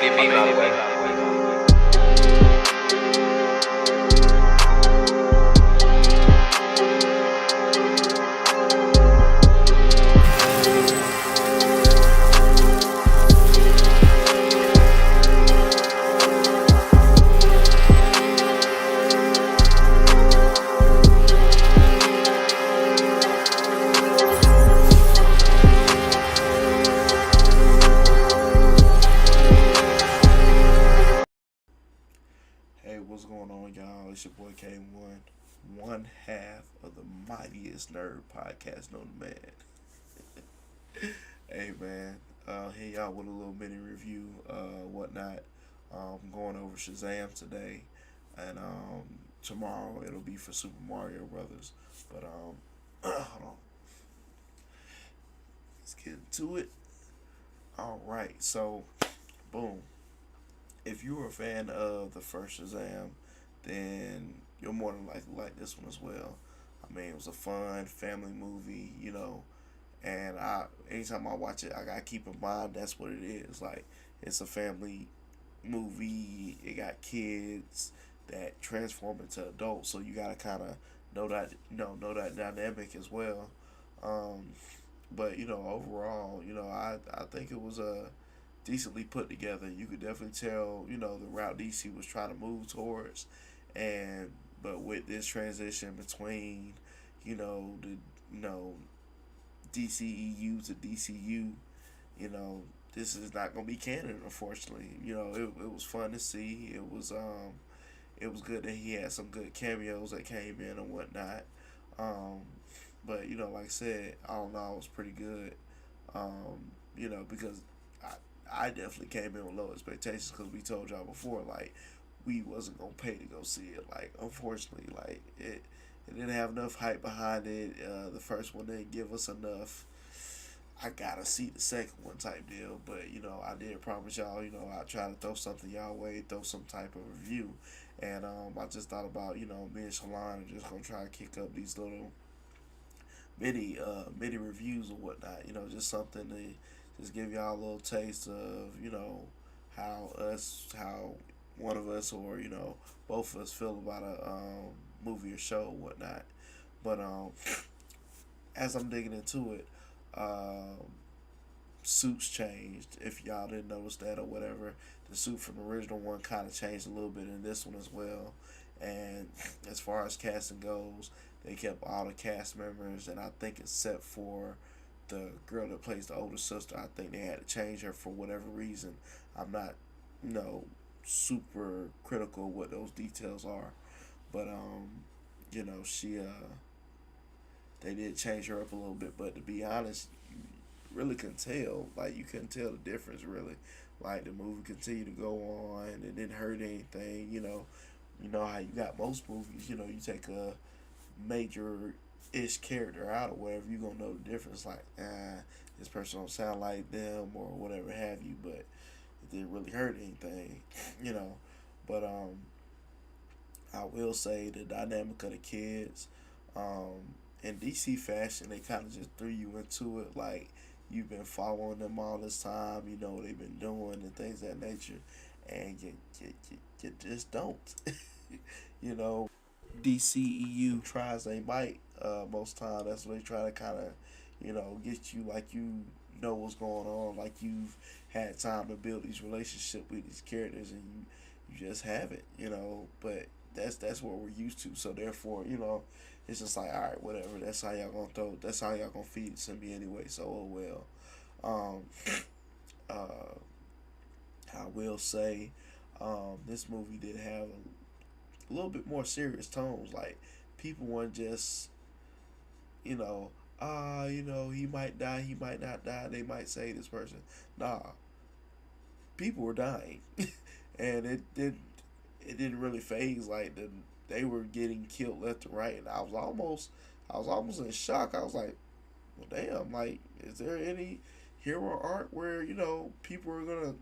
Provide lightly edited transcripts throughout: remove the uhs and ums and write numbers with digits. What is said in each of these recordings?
it be my way. Hey, what's going on, y'all? It's your boy K1, one half of the mightiest nerd podcast known to man. Hey, man, here y'all with a little mini review, whatnot. I'm going over Shazam today, and tomorrow it'll be for Super Mario Brothers. But hold on, let's get into it. All right, so boom. If you were a fan of the first Shazam, then you'll more than likely like this one as well. I mean, it was a fun family movie, and anytime I watch it, I gotta keep in mind that's what it is. Like, it's a family movie. It got kids that transform into adults, so you gotta kind of know that dynamic as well. Um, but overall, I think it was a decently put together. You could definitely tell, the route DC was trying to move towards, and but with this transition between, the DCEU to DCU, this is not gonna be canon, unfortunately. It was fun to see. It was good that he had some good cameos that came in and whatnot. Um, but like I said, all in all, it was pretty good. Because I definitely came in with low expectations because we told y'all before, like, we wasn't gonna pay to go see it. Like, unfortunately, like it didn't have enough hype behind it. The first one didn't give us enough. I gotta see the second one type deal, but I did promise y'all, I try to throw something y'all way, throw some type of review, and I just thought about me and Shalon are just gonna try to kick up these little mini reviews or whatnot. Just something to just give y'all a little taste of how one of us or both of us feel about a movie or show or whatnot. But as I'm digging into it, suits changed. If y'all didn't notice that or whatever, the suit from the original one kind of changed a little bit in this one as well. And as far as casting goes, they kept all the cast members, and I think except for the girl that plays the older sister, I think they had to change her for whatever reason. I'm not, super critical of what those details are, but she they did change her up a little bit. But to be honest, you really couldn't tell. Like, you couldn't tell the difference really. Like, the movie continued to go on. It didn't hurt anything. You know how you got most movies. You take a major ish character out or whatever, you gonna know the difference. Like, this person don't sound like them or whatever have you, but it didn't really hurt anything, But I will say the dynamic of the kids, in DC fashion, they kind of just threw you into it like you've been following them all this time. You know what they've been doing and things of that nature, and you just don't. you know, DCEU tries they might. Most time that's what they try to kind of, get you like what's going on, like you've had time to build these relationships with these characters, and you just haven't, But that's what we're used to. So therefore, it's just like, all right, whatever. That's how y'all gonna throw. That's how y'all gonna feed it to me anyway. So oh well. Um, I will say, this movie did have a little bit more serious tones. Like, people weren't just, he might die, he might not die. They might say this person. Nah, people were dying, and it didn't really phase. Like, they were getting killed left and right, and I was almost in shock. I was like, well, damn, like, is there any hero arc where people are gonna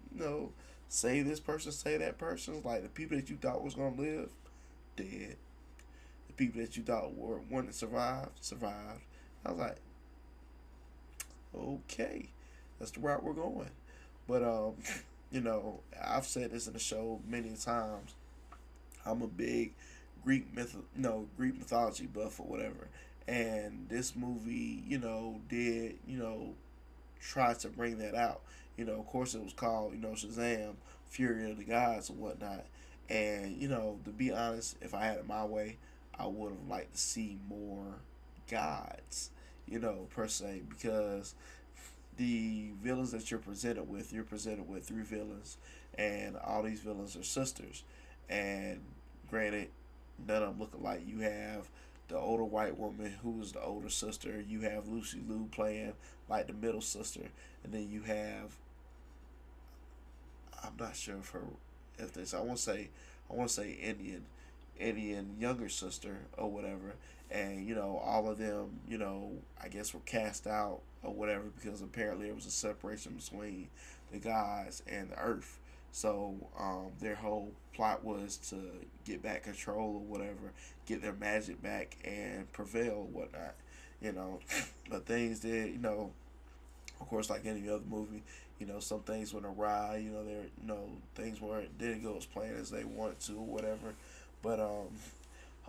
say this person, say that person? Like, the people that you thought was gonna live, dead. The people that you thought were wanting to survive, survived. I was like, okay, that's the route we're going. But I've said this in the show many times. I'm a big Greek mythology buff or whatever, and this movie, did try to bring that out. Of course, it was called Shazam, Fury of the Gods or whatnot, and to be honest, if I had it my way, I would have liked to see more gods, per se, because the villains that you're presented with three villains, and all these villains are sisters. And granted, none of them look alike. You have the older white woman who is the older sister. You have Lucy Liu playing like the middle sister, and then you have, I'm not sure if this I want to say Indian younger sister or whatever, and all of them I guess were cast out or whatever because apparently there was a separation between the gods and the earth. So their whole plot was to get back control or whatever, get their magic back and prevail or whatnot. You know, but things did of course, like any other movie, some things went awry. Things weren't didn't go as planned as they wanted to or whatever. But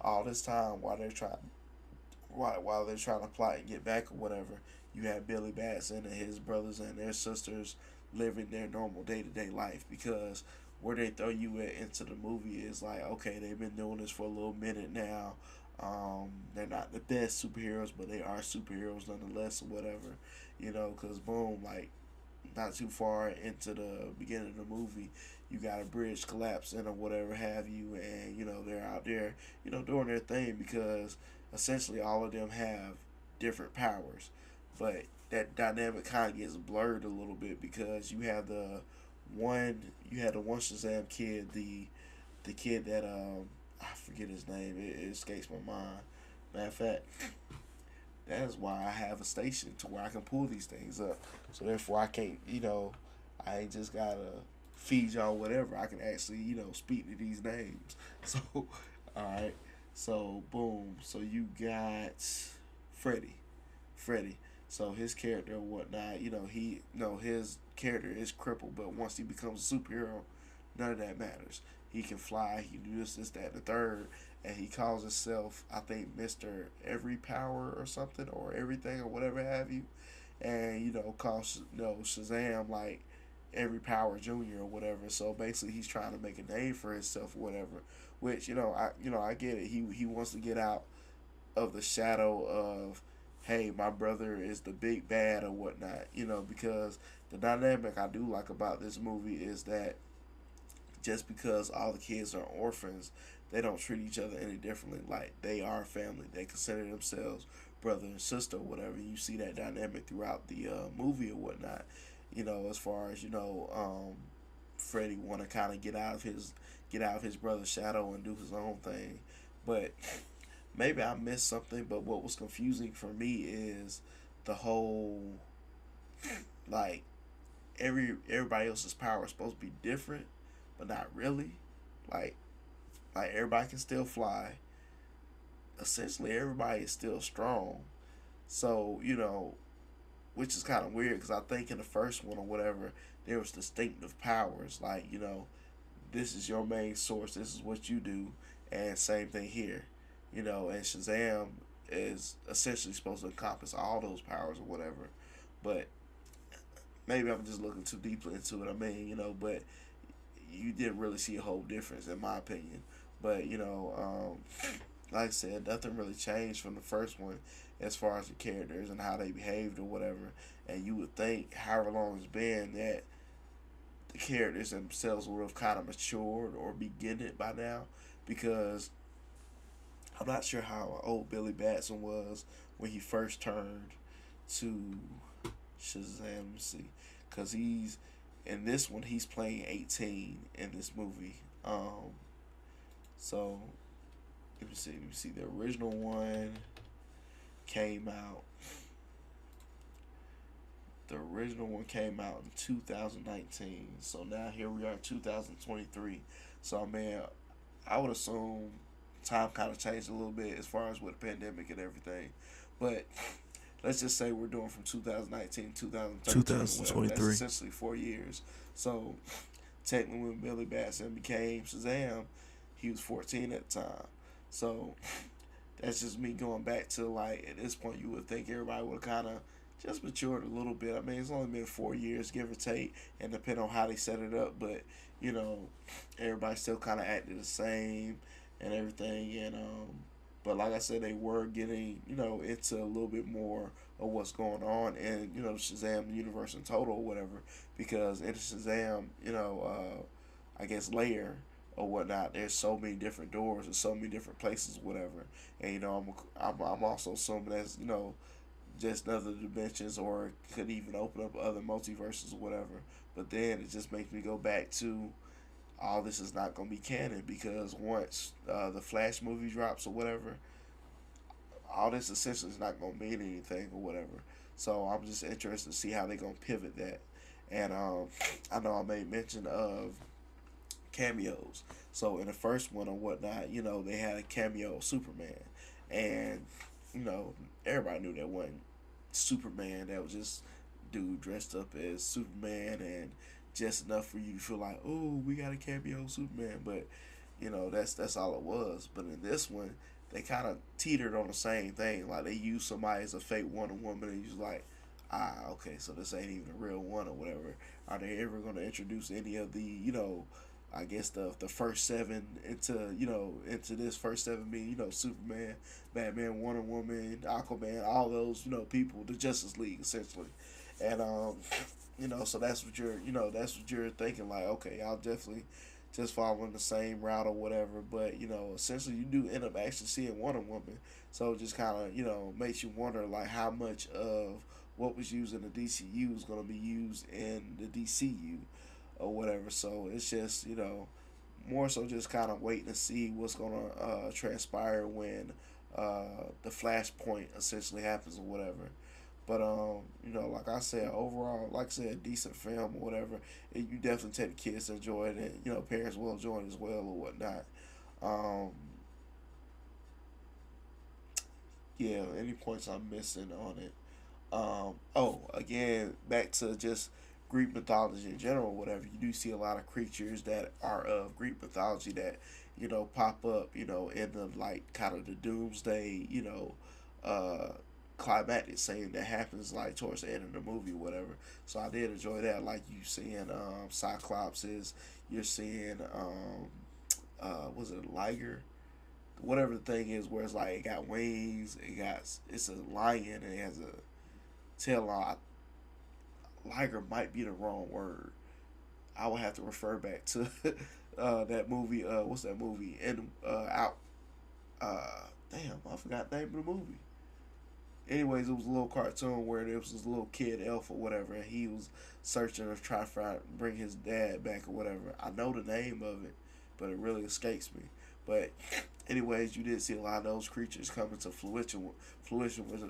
all this time while they're trying to plot and get back or whatever, you have Billy Batson and his brothers and their sisters living their normal day to day life because where they throw you into the movie is like, okay, they've been doing this for a little minute now. They're not the best superheroes, but they are superheroes nonetheless, or whatever. Because boom, like not too far into the beginning of the movie, you got a bridge collapsing or whatever have you, and they're out there, doing their thing because essentially all of them have different powers, but that dynamic kind of gets blurred a little bit because you had the one Shazam kid, the kid that I forget his name, it escapes my mind. Matter of fact, that is why I have a station to where I can pull these things up. So therefore, I can't, I ain't just gotta feed y'all whatever. I can actually, speak to these names. So, all right. So boom. So you got Freddy. Freddy. So his character and whatnot, his character is crippled, but once he becomes a superhero, none of that matters. He can fly. He can do this, that, and the third, and he calls himself, I think, Mister Every Power or something, or everything, or whatever have you, and calls Shazam like Every Power Junior or whatever. So basically, he's trying to make a name for himself or whatever. Which I get it. He wants to get out of the shadow of, hey, my brother is the big bad or whatnot. Because the dynamic I do like about this movie is that just because all the kids are orphans, they don't treat each other any differently. Like they are family. They consider themselves brother and sister or whatever. You see that dynamic throughout the movie or whatnot. As far as Freddie want to kind of get out of his brother's shadow and do his own thing, but maybe I missed something. But what was confusing for me is the whole like everybody else's power is supposed to be different, but not really. Like everybody can still fly. Essentially, everybody is still strong. So which is kind of weird because I think in the first one or whatever there was distinctive powers. Like this is your main source. This is what you do, and same thing here. And Shazam is essentially supposed to encompass all those powers or whatever. But maybe I'm just looking too deeply into it. I mean, but you didn't really see a whole difference in my opinion. But like I said, nothing really changed from the first one as far as the characters and how they behaved or whatever. And you would think, however long it's been, that the characters themselves would have kind of matured or be getting it by now, because I'm not sure how old Billy Batson was when he first turned to Shazam. Let me see, because he's in this one he's playing 18 in this movie. So let me see. The original one came out. The original one came out in 2019. So now here we are in 2023. So I would assume time kind of changed a little bit as far as with the pandemic and everything. But let's just say we're doing from 2019 to 2013. 2023. That's essentially 4 years. So technically when Billy Batson became Shazam, he was 14 at the time. So that's just me going back to like at this point you would think everybody would kind of just matured a little bit. I mean, it's only been 4 years, give or take, and depending on how they set it up, but you know, everybody still kind of acted the same and everything. And but like I said, they were getting into a little bit more of what's going on in Shazam universe in total, or whatever. Because in Shazam, I guess layer or whatnot, there's so many different doors and so many different places, whatever. And I'm also assuming that's just other dimensions or could even open up other multiverses or whatever. But then it just makes me go back to all this is not going to be canon because once the Flash movie drops or whatever, all this essentially is not going to mean anything or whatever. So I'm just interested to see how they're going to pivot that. And I know I made mention of cameos. So in the first one or whatnot, they had a cameo of Superman. And, everybody knew that wasn't Superman. That was just dude dressed up as Superman and just enough for you to feel like, oh, we got a cameo of Superman. But, that's all it was. But in this one, they kind of teetered on the same thing. Like they used somebody as a fake Wonder Woman and you was like, okay, so this ain't even a real one or whatever. Are they ever going to introduce any of the, I guess the first seven into this first seven being Superman, Batman, Wonder Woman, Aquaman, all those people, the Justice League essentially, and so that's what you're thinking like, okay, I'll definitely just following the same route or whatever, but essentially you do end up actually seeing Wonder Woman, so it just kind of makes you wonder like how much of what was used in the DCU is going to be used in the DCU or whatever. So it's just more so just kind of waiting to see what's gonna transpire when the flashpoint essentially happens or whatever. But like I said, overall, like I said, decent film or whatever. You definitely take the kids to enjoy it, and parents will enjoy it as well or whatnot. Um, yeah, any points I'm missing on it? Oh, again, back to just Greek mythology in general, whatever. You do see a lot of creatures that are of Greek mythology that pop up, in the like kind of the doomsday, uh, climactic scene that happens like towards the end of the movie, whatever. So I did enjoy that. Like you seeing Cyclopses, you're seeing was it a liger? Whatever the thing is, where it's like it got wings, it's a lion and it has a tail on. Liger might be the wrong word. I would have to refer back to that movie. What's that movie? And out. Damn, I forgot the name of the movie. Anyways, it was a little cartoon where there was this little kid elf or whatever, and he was searching to try to bring his dad back or whatever. I know the name of it, but it really escapes me. But anyways, you did see a lot of those creatures coming to fruition,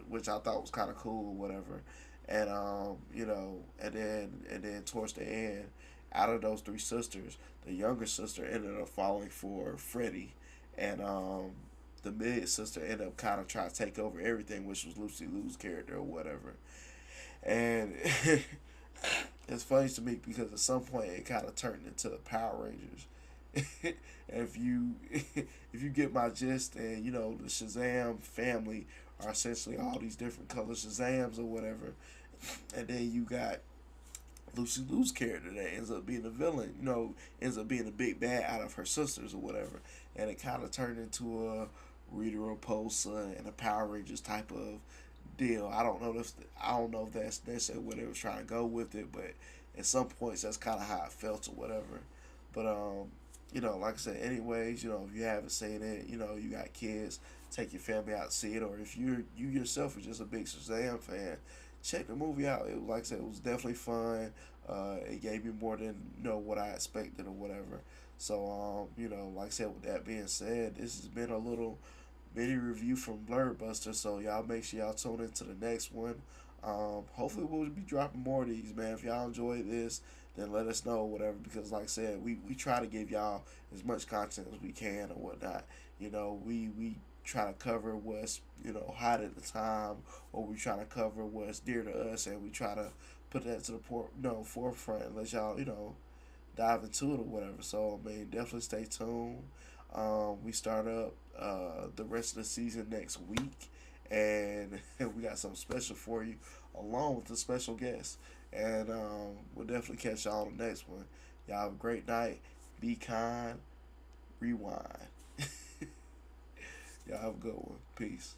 which I thought was kind of cool or whatever. And and then towards the end, out of those three sisters, the younger sister ended up falling for Freddy, and the mid sister ended up kind of trying to take over everything, which was Lucy Liu's character or whatever. And it's funny to me because at some point it kind of turned into the Power Rangers. And if you get my gist, and the Shazam family are essentially all these different color Shazams or whatever, and then you got Lucy Liu's character that ends up being a villain, ends up being a big bad out of her sisters or whatever, and it kind of turned into a Rita Repulsa and a Power Rangers type of deal. I don't know if that's necessarily where they was trying to go with it, but at some points that's kind of how I felt or whatever. But like I said, anyways, if you haven't seen it, you got kids, take your family out to see it, or if you yourself are just a big Shazam fan, check the movie out. It was, like I said, it was definitely fun. It gave me more than what I expected or whatever. So like I said, with that being said, this has been a little mini review from Blurbuster. So y'all make sure y'all tune into the next one. Hopefully we'll be dropping more of these, man. If y'all enjoy this, then let us know, whatever. Because like I said, we try to give y'all as much content as we can or whatnot. We try to cover what's hot at the time, or we try to cover what's dear to us, and we try to put that to the forefront and let y'all dive into it or whatever. So I mean, definitely stay tuned. We start up the rest of the season next week, and we got something special for you, along with a special guest. And we'll definitely catch y'all on the next one. Y'all have a great night. Be kind. Rewind. Y'all have a good one. Peace.